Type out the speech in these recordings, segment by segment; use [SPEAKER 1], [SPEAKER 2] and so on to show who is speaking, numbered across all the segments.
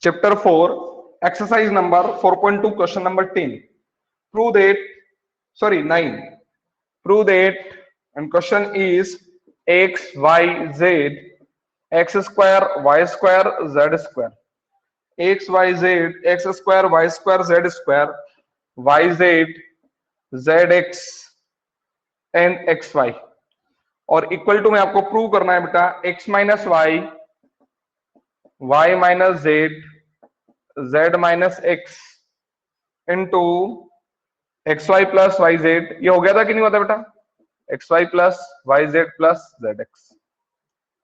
[SPEAKER 1] Chapter 4, exercise number 4.2, question number 10. Prove that, sorry, 9. Prove that, and question is x, y, z, x square, y square, z square. X, y, z, x square, y square, z square, y, z, zx and x y, और equal to में आपको prove करना है बेटा x minus y, y minus z, z minus x into x y plus y Z. ये हो गया था कि नहीं हुआ था बेटा? X y plus y z plus z x,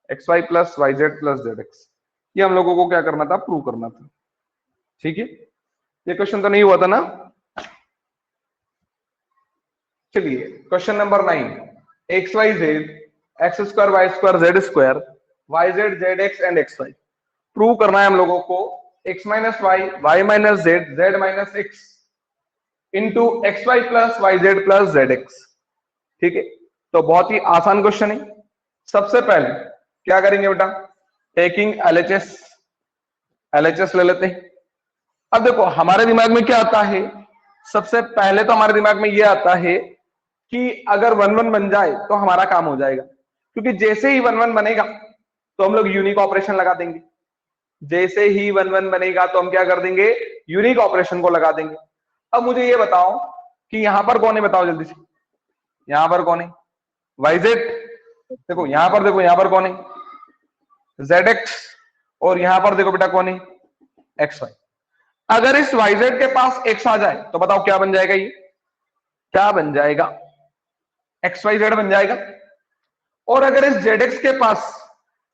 [SPEAKER 1] x y plus y z plus z x, ये हम लोगों को क्या करना था? प्रूव करना था। ठीक है, ये क्वेश्चन तो नहीं हुआ था ना? चलिए question number 9, x y z, x square y square z square, y Z z x and x y. Prove करना है हम लोगों को x minus y, y minus z, Z minus x into x y plus y z plus z x. ठीक है, तो बहुत ही आसान क्वेश्चन है। सबसे पहले क्या करेंगे बेटा? टेकिंग एलएचएस, एलएचएस ले लेते हैं। अब देखो हमारे दिमाग में क्या आता है? सबसे पहले तो हमारे दिमाग में ये आता है कि अगर 1 1 बन जाए तो हमारा काम हो जाएगा, क्योंकि जैसे ही 1 1 बनेगा तो हम लोग यूनिक ऑपरेशन लगा देंगे। जैसे ही 1 1 बनेगा तो हम क्या कर देंगे? यूनिक ऑपरेशन को लगा देंगे। अब मुझे ये बताओ कि यहां पर कौन है? बताओ जल्दी से, यहां पर कौन है? वाईजेड। देखो यहां पर, देखो यहां पर कौन है? Z X. और यहां पर देखो बेटा कौन है? X Y. अगर इस वाईजेड के पास एक्स आ जाए तो बताओ क्या बन जाएगा? ये क्या बन जाएगा? एक्स वाई जेड बन जाएगा। और अगर इस जेड एक्स के पास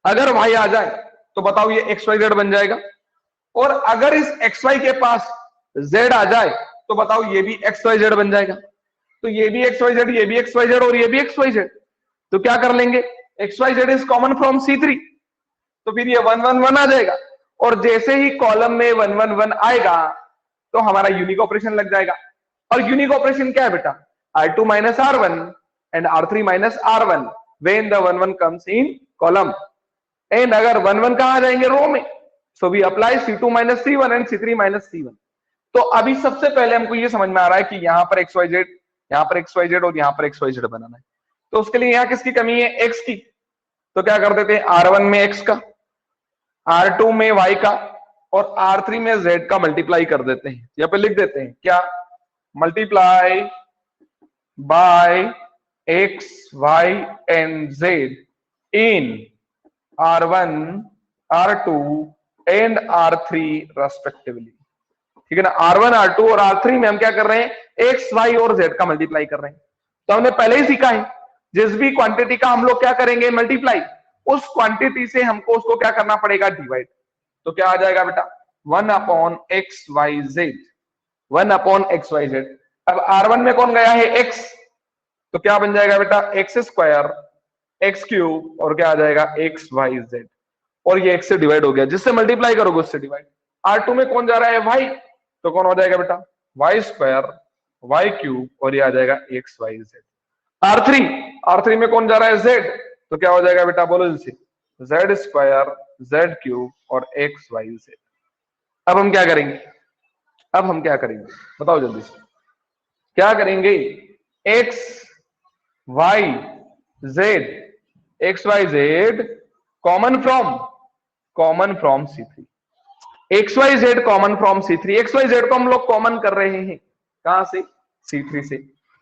[SPEAKER 1] अगर वाई आ जाए तो बताओ ये एक्स वाई जेड बन जाएगा। और अगर इस एक्स वाई के पास जेड आ जाए तो बताओ ये भी एक्स वाई जेड बन जाएगा। तो ये भी एक्स वाई जेड, ये भी एक्स वाई जेड और ये भी एक्स वाई जेड। तो क्या कर लेंगे? X y z is common from C3, तो फिर ये 1 1 1 आ जाएगा। और जैसे ही कॉलम में 1 1 1 आएगा तो हमारा यूनिक ऑपरेशन लग जाएगा। और यूनिक ऑपरेशन क्या है बेटा? R2 minus R1 and R3 minus R1 when the 1 1 comes in column, and अगर 1 1 कहां जाएंगे? रो में। So we apply C2 minus C1 and C3 minus C1। तो अभी सबसे पहले हमको ये समझ में आ रहा है कि यहाँ पर XYZ, यहाँ पर XYZ और यहाँ पर XYZ बनाना है। तो उसके लिए यहाँ किसकी कमी है? X की। तो क्या कर देते हैं? R1 में X का, R2 में Y का और R3 में Z का मल्टीप्लाई कर देते हैं। यहाँ पे लिख देते हैं क्या? Multiply by X, Y and Z in R1, R2 and R3 respectively। ठीक है ना? R1, R2 और R3 में हम क्या कर रहे हैं? X, Y और Z का मल्टीप्लाई कर रहे हैं। तो हमने पहले ही सीखा है, जिस भी क्वांटिटी का हम लोग क्या करेंगे? मल्टीप्लाई, उस क्वांटिटी से हमको उसको क्या करना पड़ेगा? डिवाइड। तो क्या आ जाएगा बेटा? 1 upon x y z, 1 upon x y z. अब R1 में कौन गया है? X, तो क्या बन जाएगा बेटा? एक्स स्क्वायर, एक्स क्यूब और क्या आ जाएगा? X y z. और ये एक्स से डिवाइड हो गया, जिससे मल्टीप्लाई करोगे उससे डिवाइड। R2 में कौन जा रहा है? वाई, तो कौन हो जाएगा बेटा? वाई स्क्वायर, वाई क्यूब और ये आ जाएगा एक्स वाई जेड। R3 में कौन जा रहा है? जेड, तो क्या हो जाएगा बेटा? बोलो जल्दी से, जेड स्क्वायर, जेड क्यूब और एक्स वाई जेड। अब हम क्या करेंगे? अब हम क्या करेंगे बताओ जल्दी से, क्या करेंगे? X y z, x y z common from C3, x y z common from C3। X y z को हम लोग कॉमन कर रहे हैं कहां से? C3 से।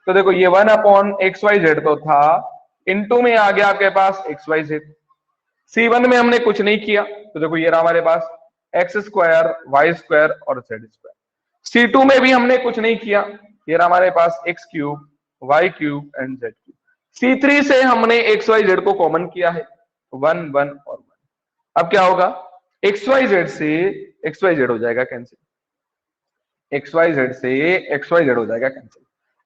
[SPEAKER 1] तो देखो ये 1 अपॉन एक्स वाई जेड तो था, इनटू में आ गया आपके पास एक्स वाई जेड। C1 में हमने कुछ नहीं किया, तो देखो ये रहा हमारे पास एक्स स्क्वायर, वाई स्क्वायर और जेड स्क्वायर। C2 में भी हमने कुछ नहीं किया, ये रहा हमारे पास x cube, y cube and z cube. C3 से हमने एक्स वाई जेड को कॉमन किया है, 1 1 और 1। अब क्या होगा? एक्स वाई जेड से एक्स वाई जेड हो जाएगा कैंसिल, एक्स वाई जेड से एक्स वाई जेड हो जाएगा कैंसिल।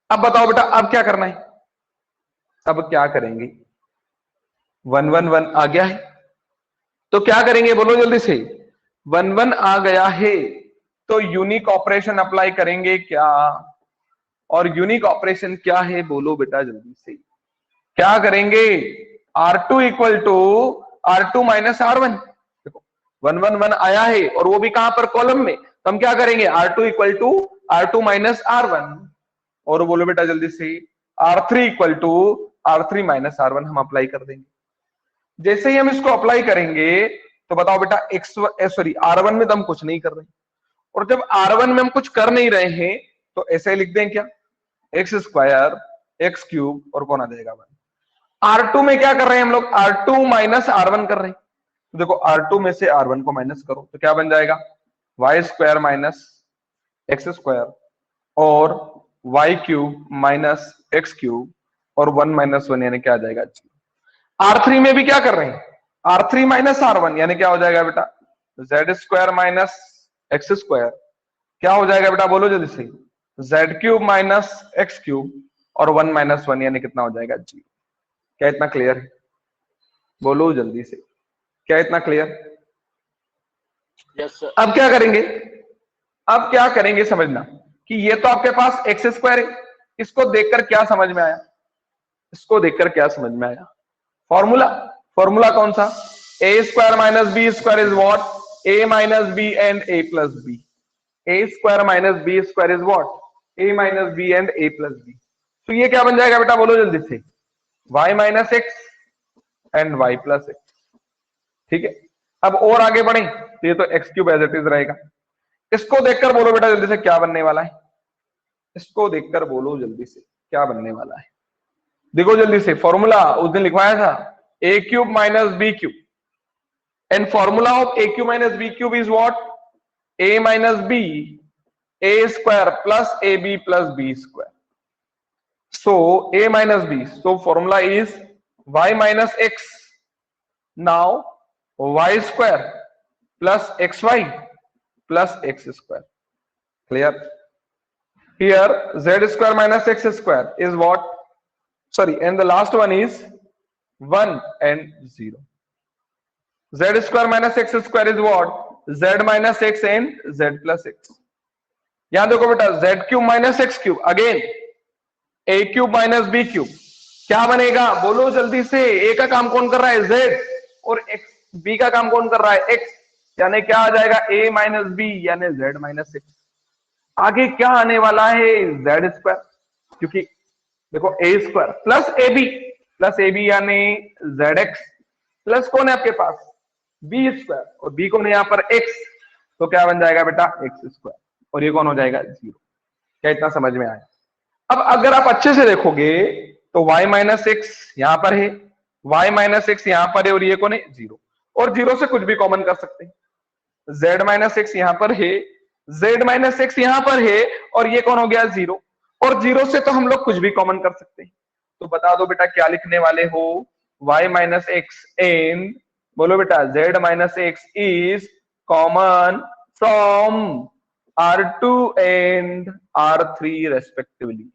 [SPEAKER 1] अब बताओ बेटा अब क्या करना है? अब क्या करेंगे? 1 1 1 आ गया है, तो क्या करेंगे? बोलो जल्दी से। 1 1 आ गया है तो यूनिक ऑपरेशन अप्लाई करेंगे क्या? और यूनिक ऑपरेशन क्या है? बोलो बेटा जल्दी से, क्या करेंगे? R2 equal to R2 minus R1। देखो 1 1 1 आया है और वो भी कहां पर कॉलम में, तो हम क्या करेंगे R2 equal to R2 minus R1, और बोलो बेटा जल्दी से R3 equal to R3 minus R1 हम अप्लाई कर देंगे। जैसे ही हम इसको अप्लाई करेंगे तो बताओ बेटा R1 में तो हम कुछ नहीं कर रहे, और जब R1 में हम कुछ कर नहीं रहे हैं तो ऐसे लिख दें क्या, एक्स स्क्वायर एक्स क्यूब और कौन आ जाएगा 1। R2 में क्या कर रहे हैं हम लोग, R2 माइनस R1 कर रहे हैं, तो देखो R2 में से R1 को माइनस करो तो क्या बन जाएगा, y square minus x square और y cube minus x cube और 1 माइनस 1 यानी क्या आ जाएगा। R3 में भी क्या कर रहे हैं, R3 माइनस R1 यानी क्या हो जाएगा बेटा, Z square minus x square, क्या हो जाएगा बेटा बोलो जल्दी से, Z cube minus x cube और 1 माइनस 1 यानी कितना हो जाएगा 0। क्या इतना क्लियर है, बोलो जल्दी से, क्या इतना क्लियर।
[SPEAKER 2] Yes sir.
[SPEAKER 1] अब क्या करेंगे, अब क्या करेंगे समझना कि ये तो आपके पास एक्स स्क्वायर है, इसको देखकर क्या समझ में आया, इसको देखकर क्या समझ में आया, फॉर्मूला, फॉर्मूला कौन सा, ए square minus B square is what, A minus B and A plus B, a square minus B square is what, A minus B and A plus b. तो ये क्या बन जाएगा बेटा बोलो जल्दी से, y minus x and y plus x. ठीक है, अब और आगे बढ़े तो ये तो x cube as it is रहेगा। इसको देखकर बोलो बेटा जल्दी से क्या बनने वाला है, इसको देखकर बोलो जल्दी से क्या बनने वाला है। देखो जल्दी से, फॉर्मूला उस दिन लिखवाया था a cube minus b cube, and formula of a cube minus b cube is what, A minus b a square plus a b plus b square. So a minus b, so formula is y minus x, now y square plus xy plus x square. Clear? Here z square minus x square is what, sorry, and the last one is 1 and 0. Z square minus x square is what, z minus x and z plus x. यहां देखो बेटा z cube minus x cube, again a cube minus b cube, क्या बनेगा बोलो जल्दी से, ए का काम कौन कर रहा है z और एक्स, बी का काम कौन कर रहा है x, यानी क्या आ जाएगा a माइनस बी यानी z माइनस एक्स। आगे क्या आने वाला है z स्क्वायर, क्योंकि देखो a square plus a b यानी जेड एक्स, प्लस कौन है आपके पास बी स्क्वायर और बी कौन है यहाँ पर x, तो क्या बन जाएगा बेटा एक्स स्क्वायर और ये कौन हो जाएगा 0। क्या इतना समझ में आया। अब अगर आप अच्छे से देखोगे तो y माइनस एक्स यहां पर है, y माइनस एक्स यहां पर है और ये कौन है 0, और 0 से कुछ भी कॉमन कर सकते हैं, z माइनस एक्स यहां पर है, z माइनस एक्स यहां पर है और ये कौन हो गया 0, और 0 से तो हम लोग कुछ भी कॉमन कर सकते हैं। तो बता दो बेटा क्या लिखने वाले हो, y माइनस एक्स एंड बोलो बेटा z minus x is common from R2 and R3 respectively.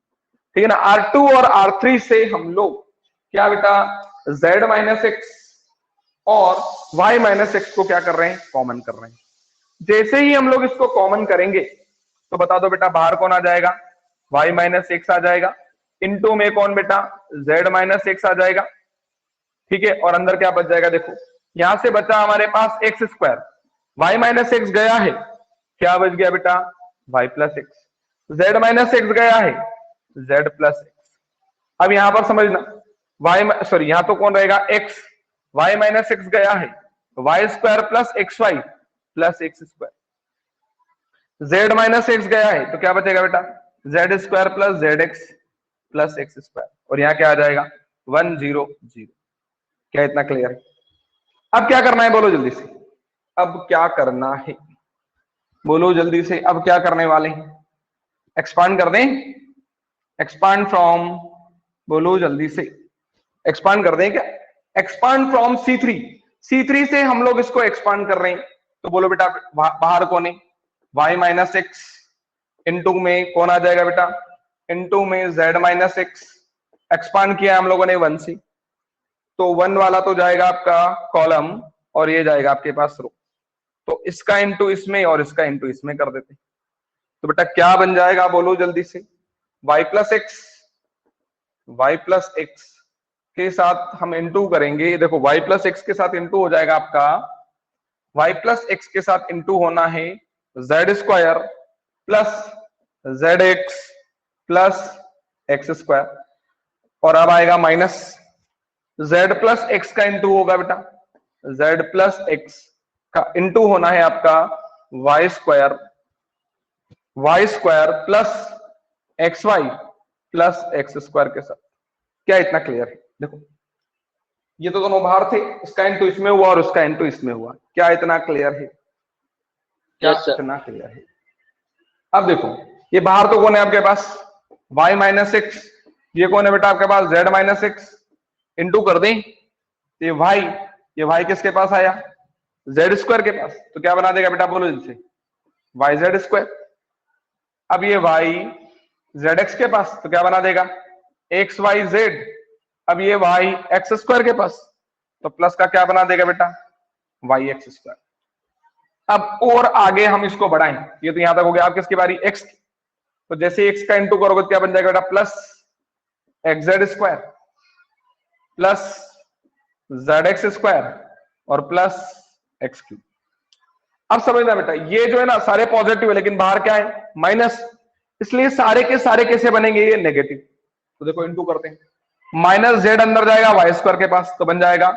[SPEAKER 1] ठीक है ना, R2 और R3 से हम लोग क्या बेटा z माइनस एक्स और y माइनस एक्स को क्या कर रहे हैं कॉमन कर रहे हैं। जैसे ही हम लोग इसको कॉमन करेंगे तो बता दो बेटा बाहर कौन आ जाएगा y माइनस एक्स आ जाएगा, इनटू में कौन बेटा z माइनस एक्स आ जाएगा। ठीक है, और अंदर क्या बच जाएगा, देखो यहां से बचा हमारे पास x square, y minus x गया है, क्या बच गया बेटा y plus x, z minus x गया है z प्लस एक्स। अब यहां पर समझना y सॉरी यहां तो कौन रहेगा x, y माइनस एक्स गया है y square plus x y plus x square, z minus x गया है तो क्या बचेगा बेटा z square plus z x plus x square, और यहां क्या आ जाएगा 1 0 0। क्या इतना क्लियर है। अब क्या करना है बोलो जल्दी से, अब क्या करना है बोलो जल्दी से, अब क्या करने वाले हैं, एक्सपांड कर दें, एक्सपांड फ्रॉम बोलो जल्दी से, एक्सपांड कर दें क्या, एक्सपांड फ्रॉम C3, C3 से हम लोग इसको एक्सपांड कर रहे हैं तो बोलो बेटा बाहर कौन है y माइनस एक्स, इनटू में कौन आ जाएगा बेटा इनटू में z माइनस एक्स, एक्सपांड किया हम लोगों ने 1 से, तो 1 वाला तो जाएगा आपका कॉलम और ये जाएगा आपके पास रो, तो इसका इंटू इसमें और इसका इंटू इसमें कर देते, तो बेटा क्या बन जाएगा बोलो जल्दी से, y प्लस एक्स के साथ हम इंटू करेंगे, देखो y प्लस एक्स के साथ इंटू हो जाएगा आपका y प्लस एक्स के साथ इंटू होना है z square plus z x plus x square, और अब आएगा माइनस जेड प्लस एक्स का इंटू होगा बेटा, जेड प्लस एक्स का इंटू होना है आपका y square plus x y plus x square के साथ। क्या इतना क्लियर है? देखो ये तो दोनों बाहर थे, इसका इंटू इसमें हुआ और उसका इंटू इसमें हुआ। क्या इतना क्लियर है? क्या इतना क्लियर है? अब देखो ये बाहर तो कौन है आपके पास, y माइनस एक्स, ये कौन है बेटा आपके पास, z माइनस एक्स, इंटू कर दें ये y किसके पास आया, z स्क्वायर के पास, तो क्या बना देगा बेटा, बोलो इनसे, वाई जेड स्क्वायर। अब ये y जेड एक्स के पास, तो क्या बना देगा, एक्स वाई जेड। अब ये y एक्स स्क्वायर के पास, तो प्लस का क्या बना देगा बेटा, वाई एक्स स्क्वायर। अब और आगे हम इसको बढ़ाएं, ये तो यहां तक हो गया, आप किसकी बारी, x की, तो जैसे x का इंटू करोगे तो क्या बन जाएगा बेटा, plus x z square plus z x square और प्लस एक्स क्यूब। अब समझना बेटा, ये जो है ना सारे पॉजिटिव है, लेकिन बाहर क्या है, माइनस, इसलिए सारे के सारे कैसे बनेंगे, ये नेगेटिव। तो देखो इंटू करते हैं, माइनस जेड अंदर जाएगा वाई स्क्वायर के पास, तो बन जाएगा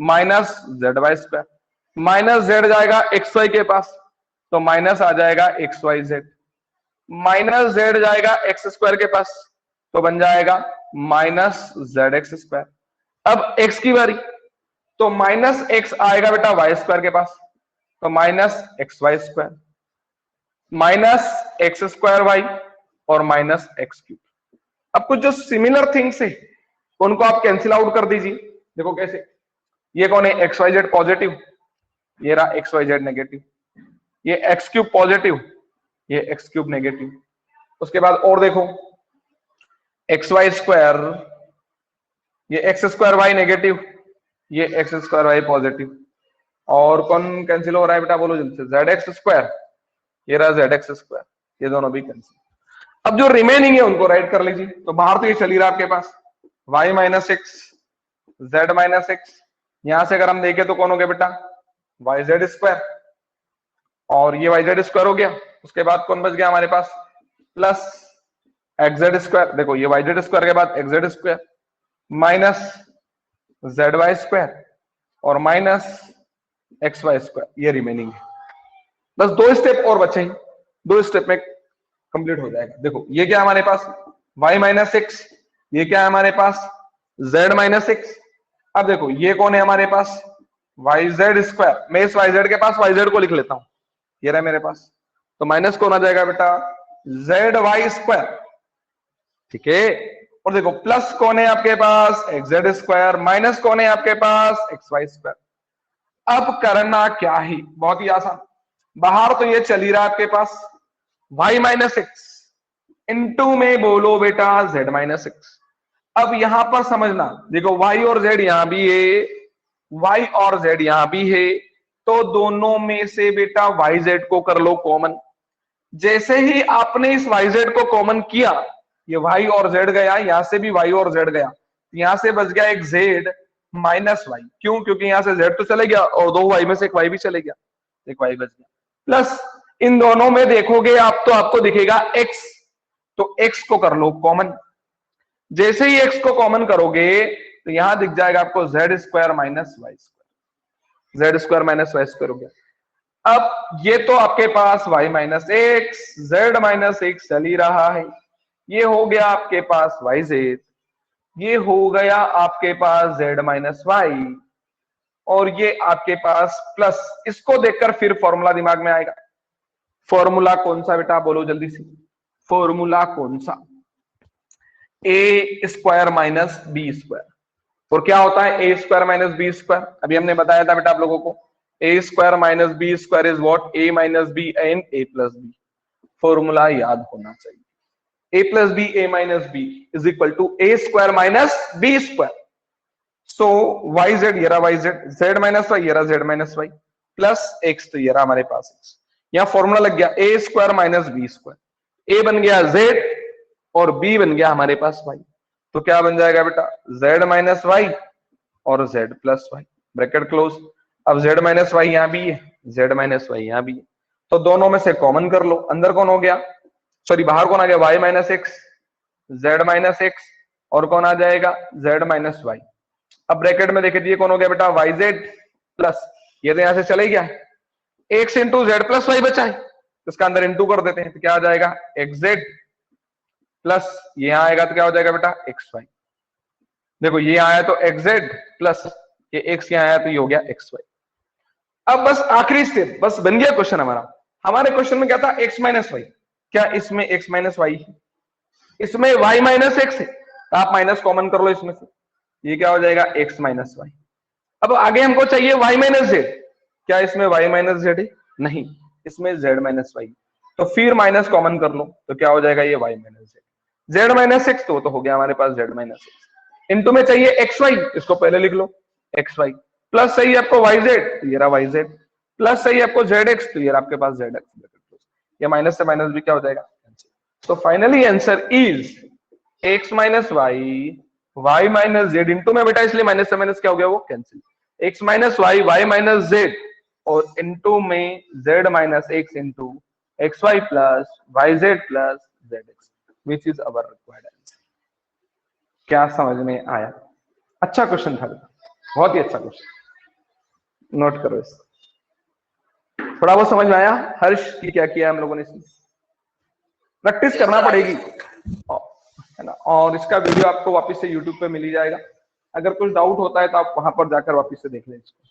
[SPEAKER 1] minus z y square, minus z जाएगा एक्स वाई के पास, तो माइनस आ जाएगा x y z, minus z जाएगा एक्स स्क्वायर के पास, तो बन जाएगा माइनस जेड एक्स स्क्वायर। अब एक्स की बारी, तो माइनस एक्स आएगा बेटा वाई स्क्वायर के पास, तो minus x y square, minus x square y और माइनस एक्स क्यूब। अब कुछ जो सिमिलर थिंग्स है उनको आप कैंसिल आउट कर दीजिए। देखो कैसे, ये कौन है, एक्स वाई जेड पॉजिटिव, ये रहा एक्स वाई जेड नेगेटिव, ये एक्स क्यूब पॉजिटिव, ये एक्स क्यूब नेगेटिव। उसके बाद और देखो, एक्स वाई स्क्वायर, ये एक्स स्क्वायर वाई नेगेटिव, ये एक्स स्क्वायर वाई पॉजिटिव, और कौन कैंसिल हो रहा है बेटा, बोलो जल्दी से, जेड एक्स स्क्वायर, ये रहा जेड एक्स स्क्वायर, ये दोनों भी कैंसिल। अब जो रिमेनिंग है उनको राइट कर लीजिए। तो बाहर तो ये चल ही रहा आपके पास, y minus x, Z minus x, यहां से अगर हम देखें तो कौन हो गया बेटा, वाई जेड स्क्वायर, और ये वाई जेड स्क्वायर हो गया। उसके बाद कौन बच गया हमारे पास, प्लस एक्स जेड स्क्वायर, देखो ये वाई जेड स्क्वायर के बाद x z square minus z y square और माइनस एक्स वाई स्क्वायर, ये रिमेनिंग है। बस दो स्टेप और बचे हैं, दो स्टेप में कंप्लीट हो जाएगा। देखो ये क्या है हमारे पास, y माइनस एक्स, ये क्या है हमारे पास, z माइनस एक्स। अब देखो ये कौन है हमारे पास, वाई जेड स्क्वायर, मैं इस वाई जेड के पास वाई जेड को लिख लेता हूं, ये रहा मेरे पास, तो माइनस कौन आ जाएगा बेटा, जेड वाई स्क्वायर, ठीक है। और देखो प्लस कौन है आपके पास, एक्स जेड स्क्वायर, माइनस कौन है आपके पास, एक्स वाई स्क्वायर। अब करना क्या है, बहुत ही आसान, बाहर तो ये चल ही रहा है आपके पास y माइनस एक्स, इंटू में बोलो बेटा z माइनस एक्स। अब यहां पर समझना, देखो y और z यहां भी है, y और z यहां भी है, तो दोनों में से बेटा yz को कर लो कॉमन। जैसे ही आपने इस yz को कॉमन किया, ये y और z गया, यहां से भी y और z गया, यहां से बच गया एक z माइनस y, क्यों, क्योंकि यहां से z तो चले गया और दो y में से एक y भी चले गया, एक y बच गया, प्लस इन दोनों में देखोगे आप तो आपको दिखेगा x, तो x को कर लो कॉमन। जैसे ही x को कॉमन करोगे तो यहां दिख जाएगा आपको z square minus y square, z square minus y square हो गया। अब ये तो आपके पास y minus x, z minus x चल ही रहा है, ये हो गया आपके पास वाई जेड, ये हो गया आपके पास z माइनस वाई, और ये आपके पास प्लस, इसको देखकर फिर फॉर्मूला दिमाग में आएगा। फॉर्मूला कौन सा बेटा, बोलो जल्दी से, फॉर्मूला कौन सा, ए स्क्वायर माइनस बी स्क्वायर। और क्या होता है A square minus B square, अभी हमने बताया था बेटा आप लोगों को, A square minus B square is what, A minus B and A plus B. Formula याद होना चाहिए, A plus B A minus B is equal to A square minus B square. So Y Z, ये रहा Y Z, Z minus Y, ये रहा Z minus y, plus x, तो ये रहा हमारे पास एक्स। यहां फॉर्मूला लग गया ए स्क्वायर माइनस बी स्क्वायर, ए बन गया जेड और बी बन गया हमारे पास वाई, तो क्या बन जाएगा बेटा, जेड माइनस वाई और z plus y, bracket close. अब z माइनस वाई यहाँ भी है, z माइनस वाई यहाँ भी है, तो दोनों में से कॉमन कर लो, अंदर कौन हो गया, सॉरी बाहर कौन आ गया, y minus x, z minus x, और कौन आ जाएगा, z माइनस वाई। अब ब्रैकेट में देखे दिए कौन हो गया बेटा, वाई जेड प्लस, ये तो यहां से चले गया, x into z plus y बचा है, तो इसका अंदर इंटू कर देते हैं, तो क्या आ जाएगा, एक्स जेड प्लस ये यहां आएगा तो क्या हो जाएगा बेटा, एक्स वाई। देखो ये आया तो एक्स जेड प्लस ये एक्स यहाँ आया तो ये हो गया एक्स वाई। अब बस आखिरी स्टेप, बस बन गया क्वेश्चन हमारा। हमारे क्वेश्चन में क्या था, एक्स माइनस वाई, क्या इसमें एक्स माइनस वाई है, इसमें वाई माइनस एक्स है, तो आप माइनस कॉमन कर लो इसमें से, ये क्या हो जाएगा, एक्स माइनस वाई। अब आगे हमको चाहिए वाई माइनस जेड, क्या इसमें वाई माइनस जेड है, नहीं, इसमें जेड माइनस वाई, तो फिर माइनस कॉमन कर लो, तो क्या हो जाएगा, ये y minus z, Z minus x तो हो गया हमारे पास जेड माइनस एक्स, इनटू में चाहिए एक्स वाई, इसको पहले लिख लो एक्स वाई, प्लस चाहिए आपको वाई जेड, तो ये रहा वाई जेड, प्लस चाहिए आपको जेड एक्स, तो ये रहा आपके पास जेड एक्स, ये माइनस से माइनस भी क्या हो जाएगा, तो finally answer is x minus y, y minus z, into में बेटा इसलिए माइनस से माइनस क्या हो गया, वो cancel, x minus y, y minus z, और इंटू में z minus x into x y plus y z plus z x, which is our required answer. क्या समझ में आया, अच्छा क्वेश्चन था, बहुत ही अच्छा क्वेश्चन, नोट करो इसको, थोड़ा बहुत समझ में आया हर्ष की क्या किया हम लोगों ने, इसमें प्रैक्टिस करना पड़ेगी है ना, और इसका वीडियो आपको वापस से यूट्यूब पे मिल ही जाएगा, अगर कुछ डाउट होता है तो आप वहां पर जाकर वापस से देख लें इसको।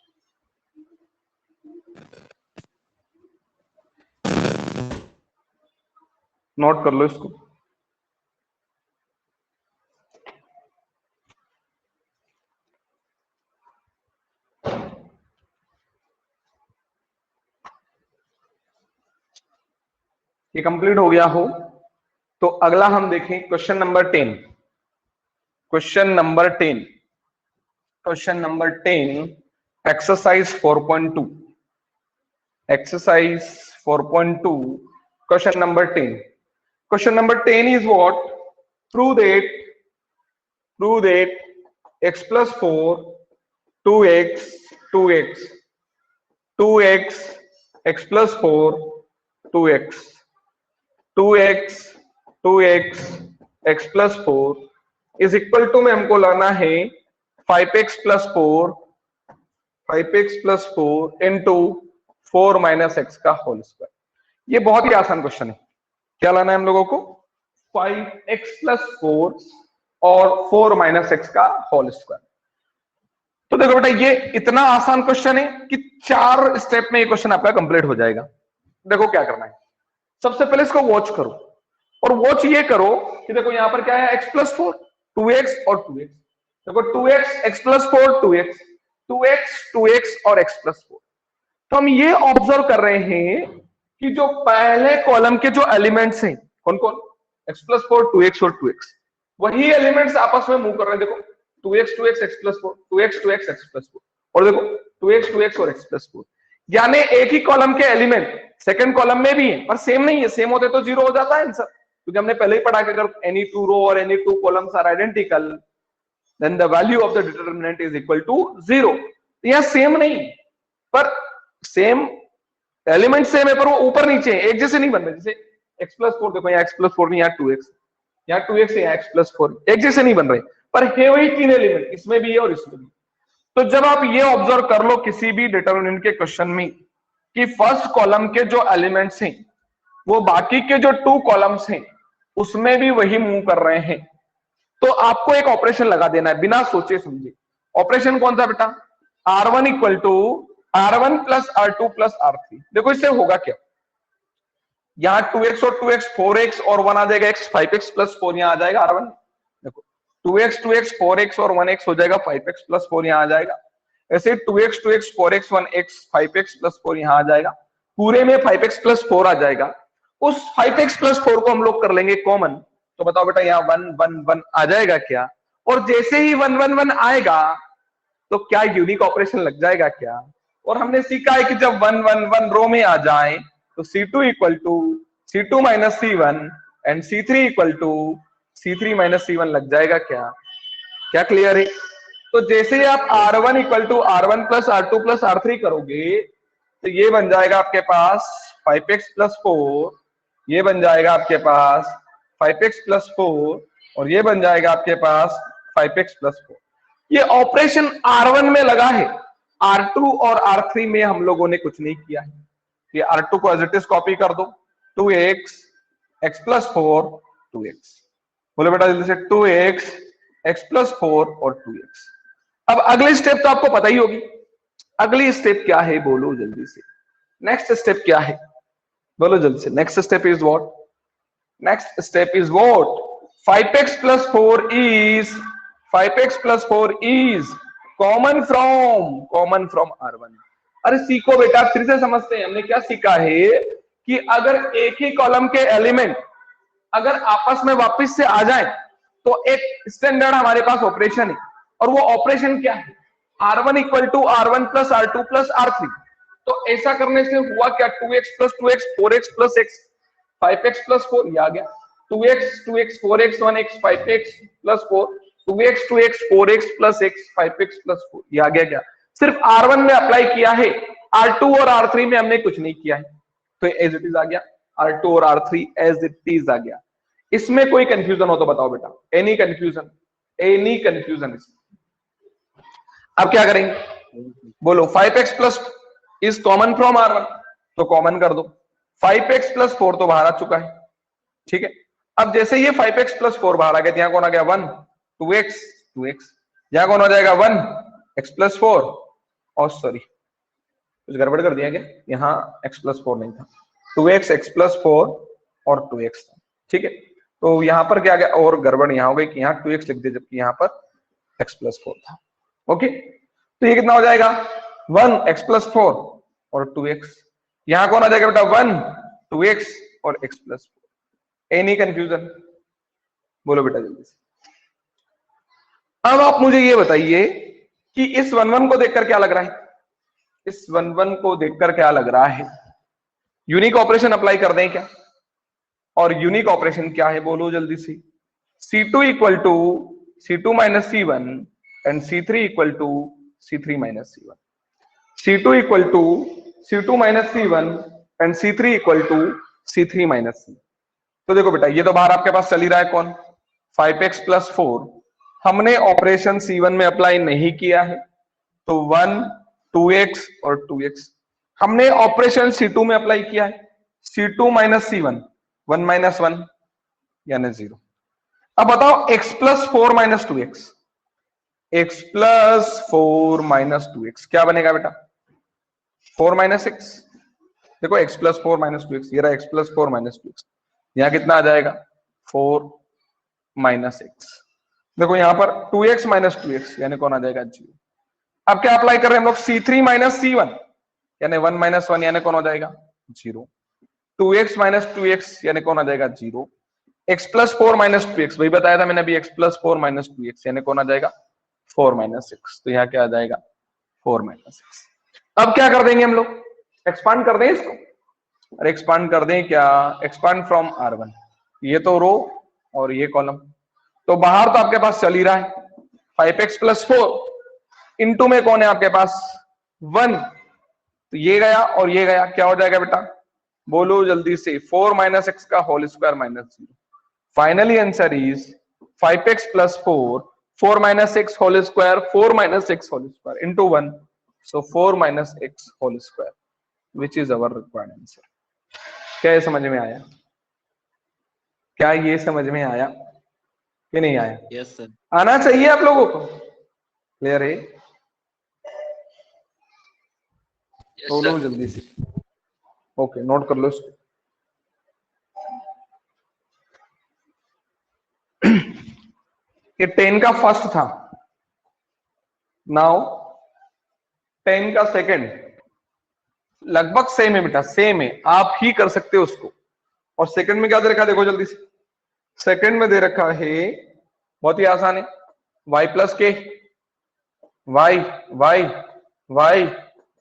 [SPEAKER 1] नोट कर लो इसको। ये कंप्लीट हो गया हो तो अगला हम देखें question number 10, question number 10, question number 10, exercise 4.2, exercise 4.2, question number 10, question number 10 is what, prove that x plus 4 2x 2x 2x x plus 4 2x 2x 2x x plus 4 is equal to में हमको लाना है 5x plus 4 5x plus 4 into 4 minus x का whole square. ये बहुत ही आसान question है, क्या लाना है हम लोगों को, 5x plus 4 और 4 माइनस एक्स का होल स्क्वायर। तो देखो बेटा ये इतना आसान क्वेश्चन है कि 4 स्टेप में ये क्वेश्चन आपका कंप्लीट हो जाएगा। देखो क्या करना है, सबसे पहले इसको वॉच करो, और वॉच ये करो कि देखो यहां पर क्या है, x plus 4 2x और 2x, देखो 2x x plus 4 2x 2x 2x और x plus 4। तो हम ये ऑब्जर्व कर रहे हैं कि जो पहले कॉलम के जो एलिमेंट्स हैं कौन कौन, x plus 4 2x और 2x, वही एलिमेंट्स आपस में मूव कर रहे हैं। देखो 2x 2x x plus 4 2x 2x x plus 4, और देखो 2x 2x और x plus 4, यानी एक ही कॉलम के एलिमेंट सेकंड कॉलम में भी है पर सेम नहीं है, सेम होते तो जीरो हो जाता है आंसर, क्योंकि हमने पहले ही पढ़ा कि अगर एनी टू रो और any two columns are identical then the value of the determinant is equal to 0। यह सेम नहीं, पर सेम एलिमेंट सेम है पर वो ऊपर नीचे है, एक जैसे नहीं बन रहे। जैसे x plus 4 देखो यहाँ x plus 4 नहीं, यहाँ 2x, यहाँ 2x है, यहाँ x plus 4, एक जैसे नहीं बन रहे, पर है वही तीन एलिमेंट, इसमें भी है और इसमें भी। तो जब आप ये ऑब्जर्व कर लो किसी भी डिटरमिनेंट के क्वेश्चन में कि फर्स्ट कॉलम के जो एलिमेंट्स हैं वो बाकी के जो 2 कॉलम्स हैं उसमें भी वही मूव कर रहे हैं, तो आपको एक ऑपरेशन लगा देना है बिना सोचे समझे। ऑपरेशन कौन सा बेटा, R1 equal to R1 plus R2 plus R3। देखो इससे होगा क्या, यहाँ 2x और 2x 4x और 1 आ जाएगा x, 5x प्लस 4 यहाँ आ जाएगा R1। देखो 2x 2x 4x और 1x हो जाएगा 5x प्लस 4 यहाँ आ जाएगा। ऐसे 2x 2x 4x 1x 5x plus 4 यहाँ आ जाएगा, पूरे में 5x प्लस 4 आ जाएगा। उस 5x प्लस 4 को हम लोग कर लेंगे कॉमन, तो बताओ बेटा यहाँ 1 1 1 आ जाएगा क्या, और जैसे ही 1 1 1 आएगा तो क्या यूनिक ऑपरेशन लग जाएगा क्या। और हमने सीखा है कि जब 1 1 1 रो में आ जाए तो C2 equal to C2 minus C1 and C3 equal to C3 minus C1 लग जाएगा क्या, क्या क्लियर है। तो जैसे ही आप R1 equal to R1 plus R2 plus R3 करोगे तो ये बन जाएगा आपके पास 5x प्लस 4, ये बन जाएगा आपके पास 5x प्लस 4 और ये बन जाएगा आपके पास 5x प्लस 4। ये ऑपरेशन R1 में लगा है, R2 और R3 में हम लोगों ने कुछ नहीं किया है। ये R2 को एज इट इज कॉपी कर दो, 2x x प्लस 4 2x। बोले बेटा जल्दी से 2x x प्लस 4 और 2x। अब अगली स्टेप तो आपको पता ही होगी, अगली स्टेप क्या है बोलो जल्दी से। नेक्स्ट स्टेप क्या है बोलो जल्दी से। Next step is what? Next step is what? 5x plus 4 is 5x plus 4 is common from R1। अरे सीखो बेटा, फिर से समझते हैं। हमने क्या सीखा है कि अगर एक ही कॉलम के एलिमेंट अगर आपस में वापस से आ जाए तो एक स्टैंडर्ड हमारे पास ऑपरेशन है, और वो ऑपरेशन क्या है? R1 equal to R1 plus R2 plus R3। तो ऐसा करने से हुआ क्या? 2x plus 2x 4x plus x 5x plus 4 ये आ गया। 2x 2x 4x 1x 5x plus 4 2x 2x 4x plus x 5x plus 4 ये आ गया। क्या सिर्फ R1 में अप्लाई किया है, R2 और R3 में हमने कुछ नहीं किया है, तो एज इट इज आ गया। R2 और R3 एज इट इज आ गया। इसमें कोई कंफ्यूजन हो तो बताओ बेटा। Any confusion? एनी कंफ्यूजन इसमें? अब क्या करेंगे बोलो? 5x plus is common from R1 तो कॉमन कर दो। 5x प्लस 4 तो बाहर आ चुका है, ठीक है। अब जैसे ये 5x प्लस 4 बाहर आ गया, यहाँ कौन आ गया? 1 2x 2x। यहाँ कौन हो जाएगा? 1 x प्लस 4 और सॉरी कुछ गड़बड़ कर दिया क्या? यहाँ x प्लस 4 नहीं था, 2x x प्लस 4 और 2x था, ठीक है। तो यहाँ पर क्या आ गया? और गड़बड़ यहाँ हो गई कि यहाँ 2x लिख दिया जबकि यहाँ पर x प्लस 4 था। ओके, तो ये कितना हो जाएगा? 1 x प्लस 4 और 2x। यहाँ कौन आ जाएगा बेटा? 1 2x और x प्लस 4। एनी कंफ्यूजन बोलो बेटा जल्दी से। अब आप मुझे ये बताइए कि इस 1 1 को देखकर क्या लग रहा है? इस 1 1 को देखकर क्या लग रहा है? यूनिक ऑपरेशन अप्लाई कर दें क्या? और यूनिक ऑपरेशन क्या है बोलो जल्दी से। C2 equal to C2 minus C1 and C3 equal to C3 minus C1। C2 equal to C2 minus C1 and C3 equal to C3 minus C। तो देखो बेटा, ये तो बाहर आपके पास चल ही रहा है कौन? 5x plus 4। हमने ऑपरेशन C1 में अप्लाई नहीं किया है, तो 1 2x और 2x। हमने ऑपरेशन C2 में अप्लाई किया है, C2 माइनस C1 1 माइनस 1 यानी 0। अब बताओ x plus 4 minus 2x, x plus 4 minus 2x क्या बनेगा बेटा? 4 माइनस x। देखो x प्लस 4 माइनस 2x, ये रहा x प्लस 4 माइनस 2x। यहाँ कितना आ जाएगा? 4 माइनस x। देखो यहाँ पर 2x माइनस 2x यानी कौन आ जाएगा? 0। अब क्या अप्लाई कर रहे हैं हम लोग? C3 माइनस C1 यानी 1 माइनस 1 यानी कौन हो जाएगा? 0। 2x माइनस 2x यानी कौन आ जाएगा? 0। x प्लस 4 माइनस 2x, वही बताया था मैंने अभी, x प्लस 4 माइनस 2x यानी कौन आ जाएगा? 4 माइनस 6। तो यहाँ क्या आ जाएगा? 4 माइनस 6। अब क्या कर देंगे हम लोग? एक्सपांड कर दें इसको, और एक्सपांड कर दें क्या? Expand from R1। ये तो रो और ये कॉलम, तो बाहर तो आपके पास चल ही रहा है 5x प्लस 4 इंटू में कौन है आपके पास? 1। तो ये गया और ये गया, क्या हो जाएगा बेटा बोलो जल्दी से? 4 माइनस एक्स का whole square minus 0। Finally answer is 5x plus 4 4 minus x whole square 4 minus x whole square into 1, so 4 minus x whole square which is our required answer. क्या ये समझ में आया? क्या ये समझ में आया कि नहीं आया?
[SPEAKER 2] Yes sir.
[SPEAKER 1] आना चाहिए आप लोगों को। क्लियर है? बोलो जल्दी से। ओके, नोट कर लो इसको। ये 10 का फर्स्ट था, नाउ 10 का सेकंड लगभग सेम है बेटा, सेम है, आप ही कर सकते हो उसको। और सेकंड में क्या दे रखा है देखो जल्दी से। सेकंड में दे रखा है, बहुत ही आसान है, y plus k y y y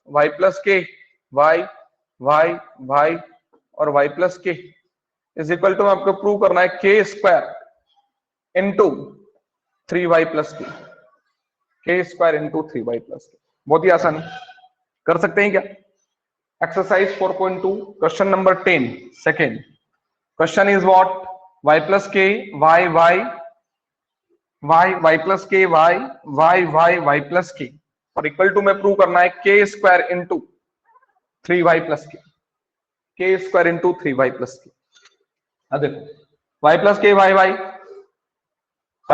[SPEAKER 1] y plus k y y y और y plus k is equal to आपको प्रूव करना है k square into 3y plus के। के स्क्वायर इंटू 3y प्लस के। बहुत ही आसान है, कर सकते हैं क्या? Exercise 4.2 question number 10 second question is what y plus k y y plus k y plus के और इक्वल टू में प्रूव करना है के स्क्वायर इंटू 3y प्लस के स्क्वायर इंटू 3y प्लस के। अब देखो y plus k y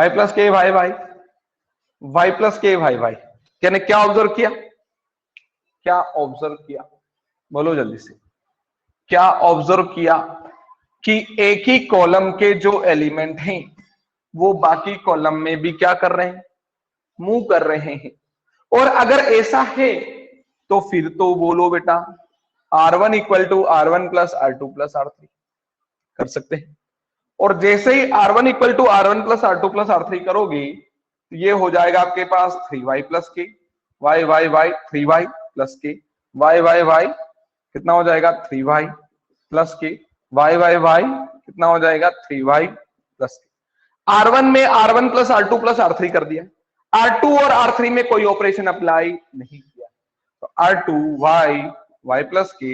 [SPEAKER 1] plus k y plus k y यानी क्या ऑब्जर्व किया? क्या ऑब्जर्व किया? बोलो जल्दी से, क्या ऑब्जर्व किया कि एक ही कॉलम के जो एलिमेंट हैं वो बाकी कॉलम में भी क्या कर रहे हैं? मूव कर रहे हैं। और अगर ऐसा है तो फिर तो बोलो बेटा R1 equal to R1 plus R2 plus R3 कर सकते हैं। और जैसे ही R1 equal to R1 plus R2 plus R3 करोगे तो ये हो जाएगा आपके पास 3y plus k y 3y plus k y कितना हो जाएगा 3y प्लस के y कितना हो जाएगा 3y प्लस के। R1 में R1 plus R2 plus R3 कर दिया, R2 और R3 में कोई ऑपरेशन अप्लाई नहीं किया, तो R2 y plus k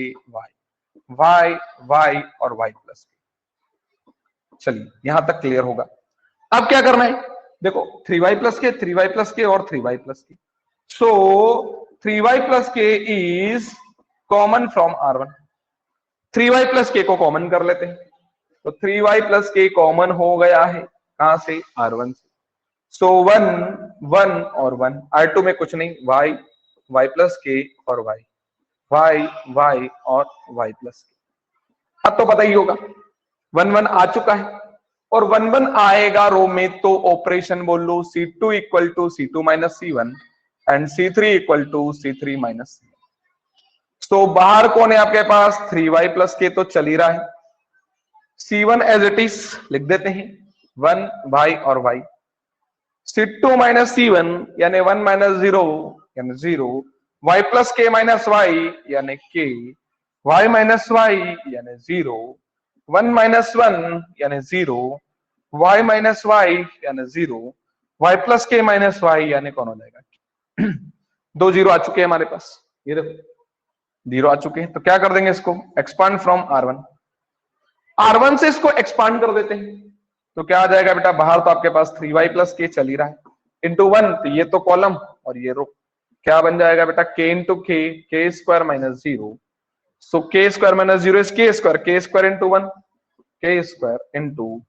[SPEAKER 1] y और y प्लस के। चलिए यहां तक क्लियर होगा। अब क्या करना है? देखो 3y प्लस के और 3y प्लस के। सो 3y plus k is common from R1। 3y plus के को कॉमन कर लेते हैं, तो 3y प्लस के कॉमन हो गया है कहां से? R1 से। सो 1 और 1, R2 में कुछ नहीं, y प्लस के और y और y प्लस के। अब तो पता ही होगा 1 आ चुका है और 1 आएगा रो में तो ऑपरेशन बोल लो C2 equal to C2 minus C1 and C3 equal to C3 minus C1। तो बाहर कौन है आपके पास? 3y प्लस के तो चल ही रहा है, C1 एज इट इज लिख देते हैं 1y और y। C2 माइनस C1 यानी 1 माइनस 0 यानी 0, y प्लस के माइनस y यानी k, y माइनस y यानी 0, 1 माइनस 1 यानी 0, y माइनस y यानी 0, y प्लस के माइनस y यानी कौन हो जाएगा? 2 0 आ चुके हैं हमारे पास, ये देखो 0 आ चुके हैं। तो क्या कर देंगे इसको? एक्सपांड फ्रॉम R1 से इसको एक्सपांड कर देते हैं, तो क्या आ जाएगा बेटा? बाहर तो आपके पास 3y प्लस के चल ही रहा है इंटू 1, तो ये तो कॉलम और ये रो, क्या बन जाएगा बेटा? k into k square minus 0। So k square minus 0 is k square into 1, k square into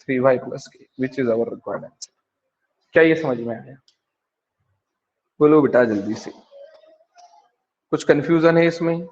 [SPEAKER 1] 3y plus k which is our required answer. क्या ये समझ में आया? बोलो बेटा जल्दी से, कुछ कंफ्यूजन है इसमें?